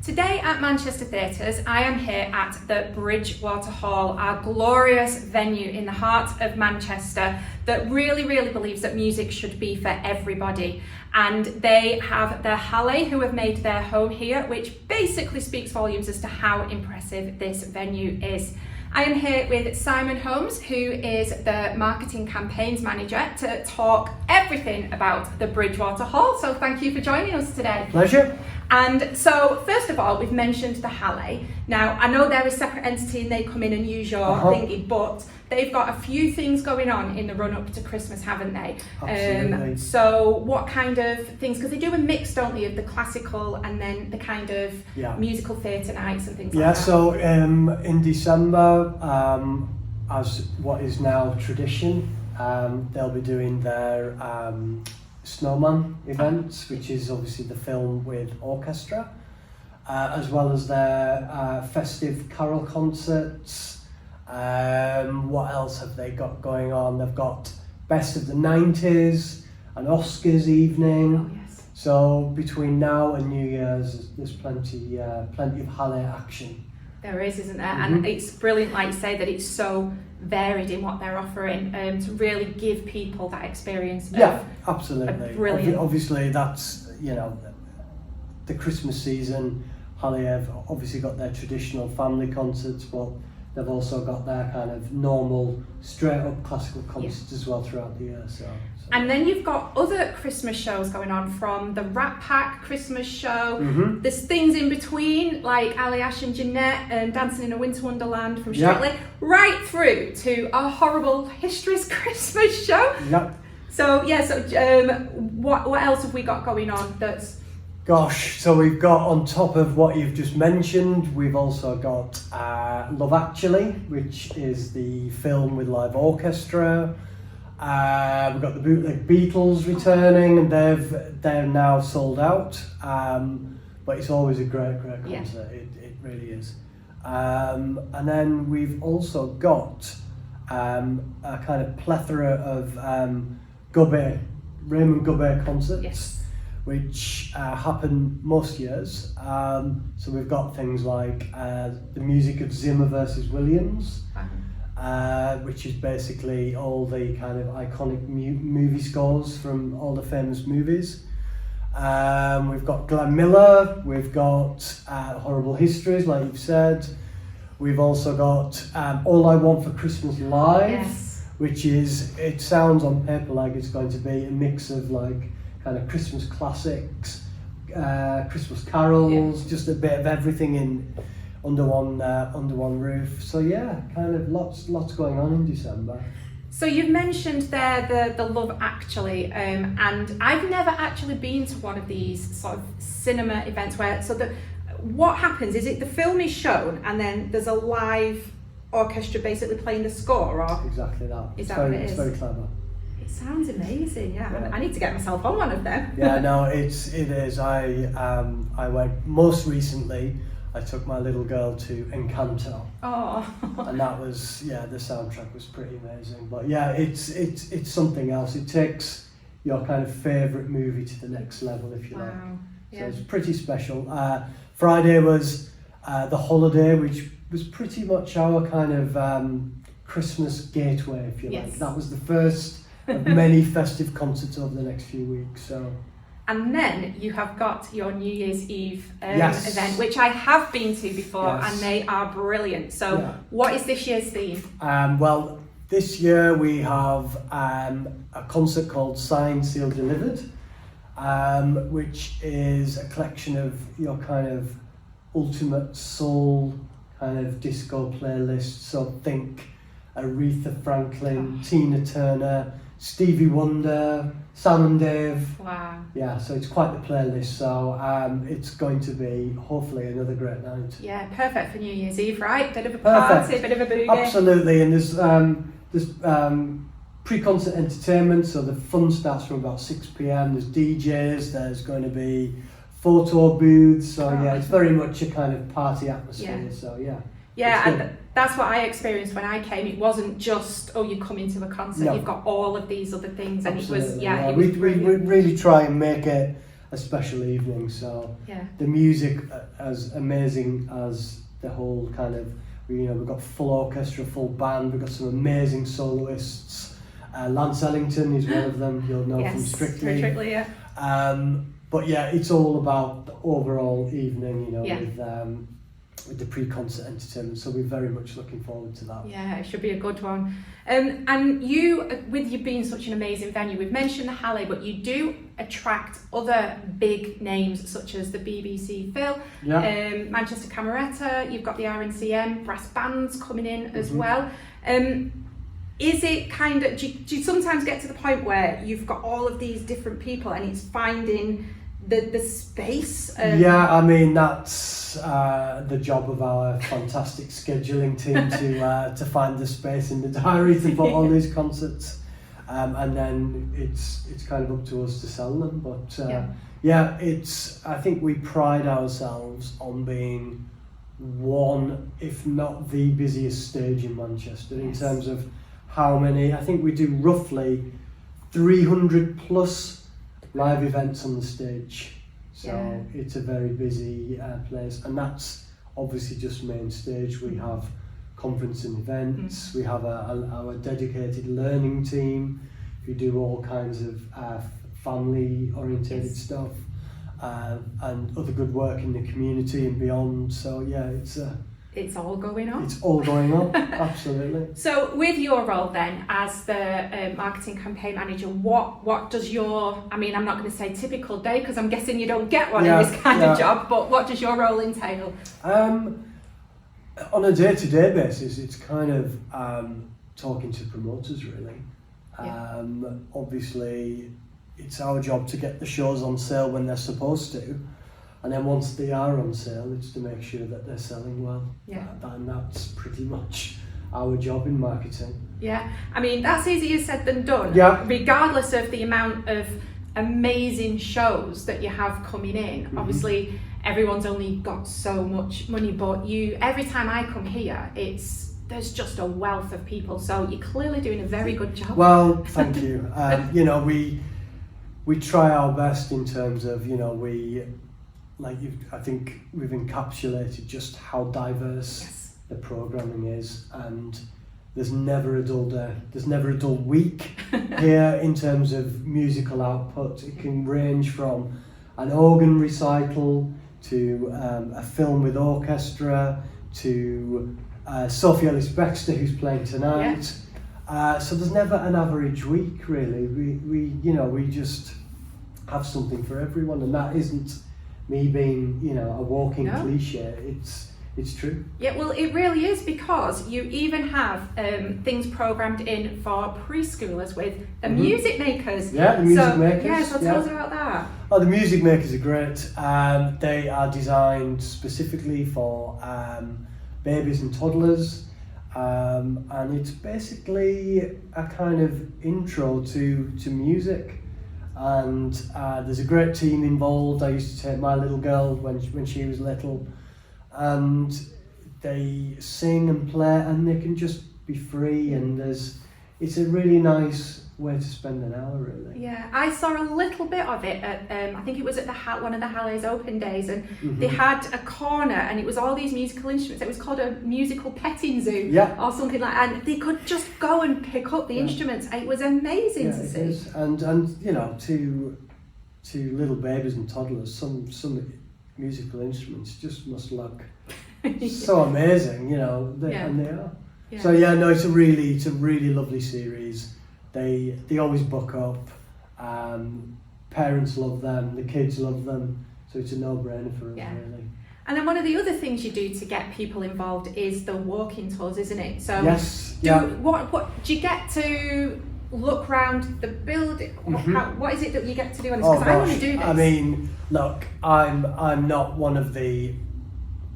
Today at Manchester Theatres, I am here at the Bridgewater Hall, our glorious venue in the heart of Manchester that really believes that music should be for everybody. And they have the Halle who have made their home here, which basically speaks volumes as to how impressive this venue is. I am here with Simon Holmes, who is the marketing campaigns manager, to talk everything about the Bridgewater Hall. So thank you for joining us today. Pleasure. And so, first of all, we've mentioned the Halle. Now, I know they're a separate entity and they come in and use your thingy, but they've got a few things going on in the run-up to Christmas, haven't they? Absolutely. So what kind of things, because they do a mix, don't they, of the classical and then the kind of musical theatre nights and things like that? Yeah, so in December, as what is now tradition, they'll be doing their Snowman events, which is obviously the film with orchestra, as well as their festive carol concerts. What else have they got going on? They've got Best of the 90s, an Oscars evening. Oh, yes. So between now and New Year's, there's plenty of Halle action. There is, isn't there? Mm-hmm. And it's brilliant, like you say, that it's so varied in what they're offering, to really give people that experience. Yeah, absolutely. Brilliant. Obviously, that's, the Christmas season. Halle have obviously got their traditional family concerts, but they've also got their kind of normal, straight-up classical concerts as well throughout the year. So. And then you've got other Christmas shows going on, from the Rat Pack Christmas show. Mm-hmm. There's things in between, like Ali Ash and Jeanette and Dancing in a Winter Wonderland from Strictly, right through to a horrible History's Christmas show. Yep. So what else have we got going on that's... Gosh, so we've got, on top of what you've just mentioned, we've also got Love Actually, which is the film with live orchestra. We've got the Bootleg Beatles returning, and they're now sold out. But it's always a great concert. Yeah. It really is. And then we've also got a kind of plethora of Raymond Gobet concerts. Yes. Which happen most years. So we've got things like the music of Zimmer versus Williams, which is basically all the kind of iconic movie scores from all the famous movies. We've got Glenn Miller, we've got Horrible Histories, like you've said. We've also got All I Want for Christmas Live, which is, it sounds on paper like it's going to be a mix of like kind of Christmas classics, Christmas carols, just a bit of everything under one roof. So yeah, kind of lots going on in December. So you've mentioned there the Love Actually, and I've never actually been to one of these sort of cinema events where, what happens is, the film is shown and then there's a live orchestra basically playing the score, or? Exactly that. Is that what it is? It's very clever. It sounds amazing, yeah. I need to get myself on one of them. Yeah, no, it is. I went, most recently, I took my little girl to Encanto. Oh. And that was, the soundtrack was pretty amazing. But yeah, it's something else. It takes your kind of favourite movie to the next level, if you like. So it's pretty special. Friday was The Holiday, which was pretty much our kind of Christmas gateway, if you like. That was the first of many festive concerts over the next few weeks. So. And then you have got your New Year's Eve event, which I have been to before, and they are brilliant. So what is this year's theme? Well, this year we have a concert called Signed, Sealed, Delivered, which is a collection of your kind of ultimate soul kind of disco playlist. So think Aretha Franklin, Tina Turner, Stevie Wonder, Sam and Dave. Wow. Yeah, so it's quite the playlist. So it's going to be hopefully another great night. Yeah, perfect for New Year's Eve, right? Bit of a party, bit of a boogie. Absolutely, and there's pre-concert entertainment, so the fun starts from about 6 p.m. There's DJs, there's going to be photo booths, so it's very much a kind of party atmosphere. So Yeah, and that's what I experienced when I came. It wasn't just, you come into a concert, you've got all of these other things, and absolutely, it was, we really try and make it a special evening. So Yeah. the music, as amazing as the whole kind of, we've got full orchestra, full band, we've got some amazing soloists. Lance Ellington is one of them, you'll know from Strictly. Strictly, yeah. But yeah, it's all about the overall evening, Yeah. with the pre-concert entertainment. So we're very much looking forward to that. Yeah, it should be a good one. And you, with you being such an amazing venue, we've mentioned the Halle, but you do attract other big names such as the BBC Phil, Manchester Cameretta, you've got the RNCM, brass bands coming in as well. Is it kind of, do you sometimes get to the point where you've got all of these different people and it's finding the space? Yeah, I mean, that's the job of our fantastic scheduling team to find the space in the diary to put all these concerts, and then it's kind of up to us to sell them. But I think we pride ourselves on being one, if not the busiest stage in Manchester in terms of how many. I think we do roughly 300 plus live events on the stage. So it's a very busy place, and that's obviously just main stage. We have conference and events, we have our dedicated learning team who do all kinds of family orientated stuff, and other good work in the community and beyond. So yeah, it's all going on. It's all going on, absolutely. So with your role then as the marketing campaign manager, what does your, I mean, I'm not going to say typical day because I'm guessing you don't get one in this kind of job, but what does your role entail? On a day-to-day basis, it's kind of talking to promoters really. Obviously, it's our job to get the shows on sale when they're supposed to. And then once they are on sale, it's to make sure that they're selling well. Yeah. And that's pretty much our job in marketing. Yeah, I mean, that's easier said than done. Yeah. Regardless of the amount of amazing shows that you have coming in. Obviously, everyone's only got so much money, but every time I come here, there's just a wealth of people. So you're clearly doing a very good job. Well, thank you. We try our best in terms of, I think we've encapsulated just how diverse the programming is, and there's never a dull day, there's never a dull week here in terms of musical output. It can range from an organ recital to a film with orchestra to Sophie Ellis-Bextor who's playing tonight. So there's never an average week really. We just have something for everyone, and that isn't me being, a walking cliche. It's true. Yeah, well, it really is, because you even have things programmed in for preschoolers with the music makers. Yeah, the music makers. Yeah, so tell us about that. Oh, the music makers are great. They are designed specifically for babies and toddlers, and it's basically a kind of intro to music. And there's a great team involved. I used to take my little girl when she was little, and they sing and play, and they can just be free, and it's a really nice way to spend an hour really. Yeah, I saw a little bit of it at I think it was at one of the Halle's open days, and they had a corner and it was all these musical instruments. It was called a musical petting zoo or something like that, and they could just go and pick up the instruments. It was amazing to see. Is. And to little babies and toddlers, some musical instruments just must look so amazing, and they are. Yeah. So it's a really lovely series. They always book up. Parents love them, the kids love them, so it's a no-brainer for us really. And then one of the other things you do to get people involved is the walking tours, isn't it? So what do you get to look around the building? What is it that you get to do on this? Because I want to do this. I mean, look, I'm not one of the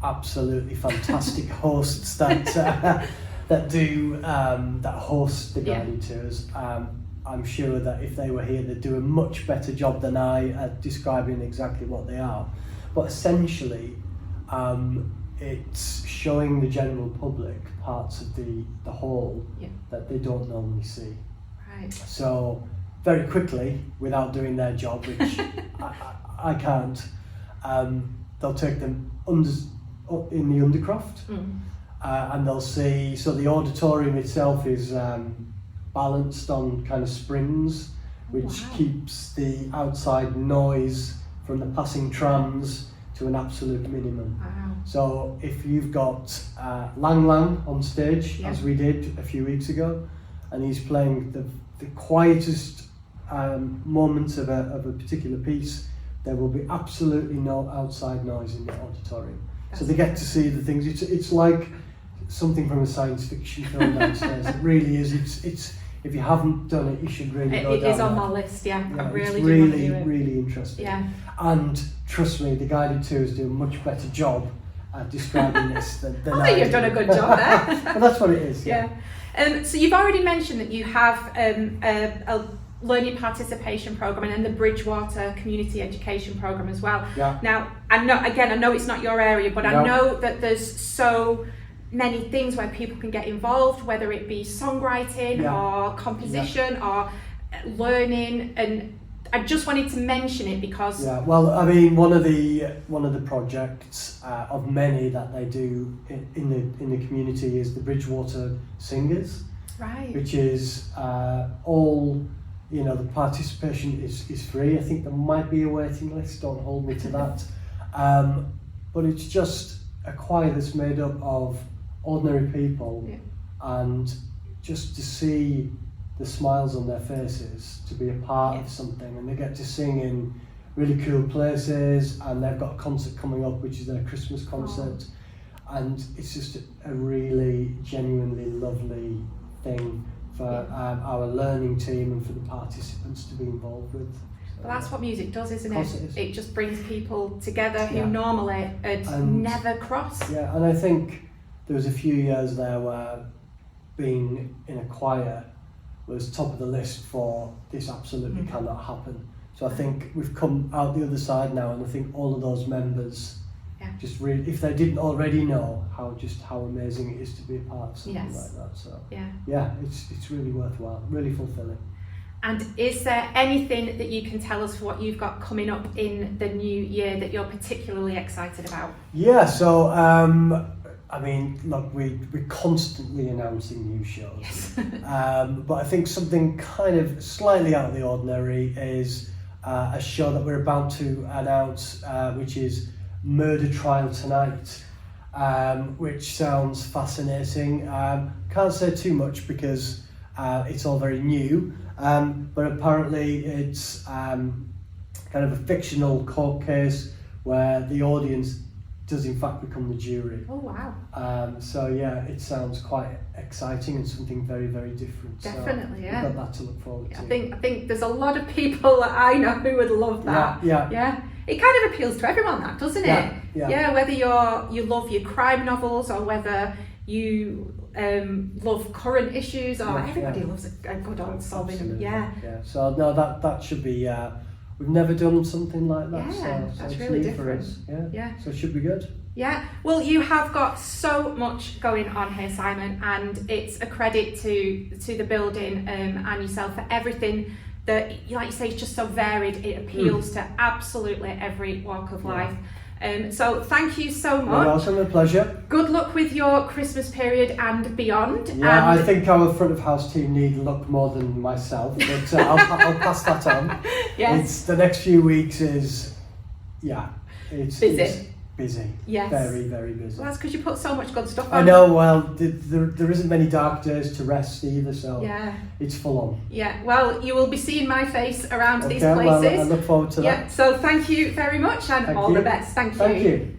absolutely fantastic hosts that that host the guided tours. I'm sure that if they were here, they'd do a much better job than I at describing exactly what they are. But essentially, it's showing the general public parts of the hall that they don't normally see. Right. So very quickly, without doing their job, which I can't, they'll take them in the Undercroft, and they'll see, so the auditorium itself is balanced on kind of springs, which keeps the outside noise from the passing trams to an absolute minimum. Wow. So if you've got Lang Lang on stage, as we did a few weeks ago, and he's playing the quietest moments of a particular piece, there will be absolutely no outside noise in the auditorium. So they get to see the things. It's like something from a science fiction film downstairs. It really is. It's if you haven't done it, you should really go down. It is on my list. Yeah, I really it's do want to do it. really interesting. Yeah. And trust me, the guided tours do a much better job at describing this than I think you've done a good job there. But that's what it is. Yeah. So you've already mentioned that you have a learning participation program and then the Bridgewater community education program as well. Yeah. Now, I know it's not your area, but I know that there's so many things where people can get involved, whether it be songwriting or composition or learning, and I just wanted to mention it because well, I mean, one of the projects of many that they do in the community is the Bridgewater Singers, right, which is all, you know, the participation is free. I think there might be a waiting list, don't hold me to that, but it's just a choir that's made up of ordinary people, and just to see the smiles on their faces, to be a part of something, and they get to sing in really cool places, and they've got a concert coming up which is their Christmas concert, and it's just a really genuinely lovely thing for our learning team and for the participants to be involved with. Well, that's what music does, isn't it? It just brings people together who normally would never cross. Yeah, and I think there was a few years there where being in a choir was top of the list for this absolutely cannot happen. So I think we've come out the other side now, and I think all of those members just really, if they didn't already know how amazing it is to be a part of something like that. So it's really worthwhile, really fulfilling. And is there anything that you can tell us for what you've got coming up in the new year that you're particularly excited about? Yeah, so I mean, look, we're constantly announcing new shows. Yes. But I think something kind of slightly out of the ordinary is a show that we're about to announce, which is Murder Trial Tonight, which sounds fascinating. Can't say too much because it's all very new, but apparently it's kind of a fictional court case where the audience does in fact become the jury. Oh wow. So yeah, it sounds quite exciting and something very, very different. Definitely, so we've got that to look forward to. I think there's a lot of people that I know who would love that. Yeah. It kind of appeals to everyone, that, doesn't it? Yeah, whether you love your crime novels or whether you love current issues, or everybody loves a good old solving them. Yeah. So no, that should be. We've never done something like that, so that's it's really different for us. Yeah. So it should be good. Yeah, well, you have got so much going on here, Simon, and it's a credit to the building and yourself for everything that, like you say, is just so varied. It appeals to absolutely every walk of life. So thank you so much. You're welcome, a pleasure. Good luck with your Christmas period and beyond. Yeah, I think our front of house team need luck more than myself, but I'll pass that on. Yes. It's the next few weeks is, it's busy. It's busy. Yes. Very, very busy. Well, that's because you put so much good stuff on. I know, well, there isn't many dark days to rest either, so it's full on. Yeah, well, you will be seeing my face around these places. Well, I look forward to that. So thank you very much and all the best. Thank you. Thank you.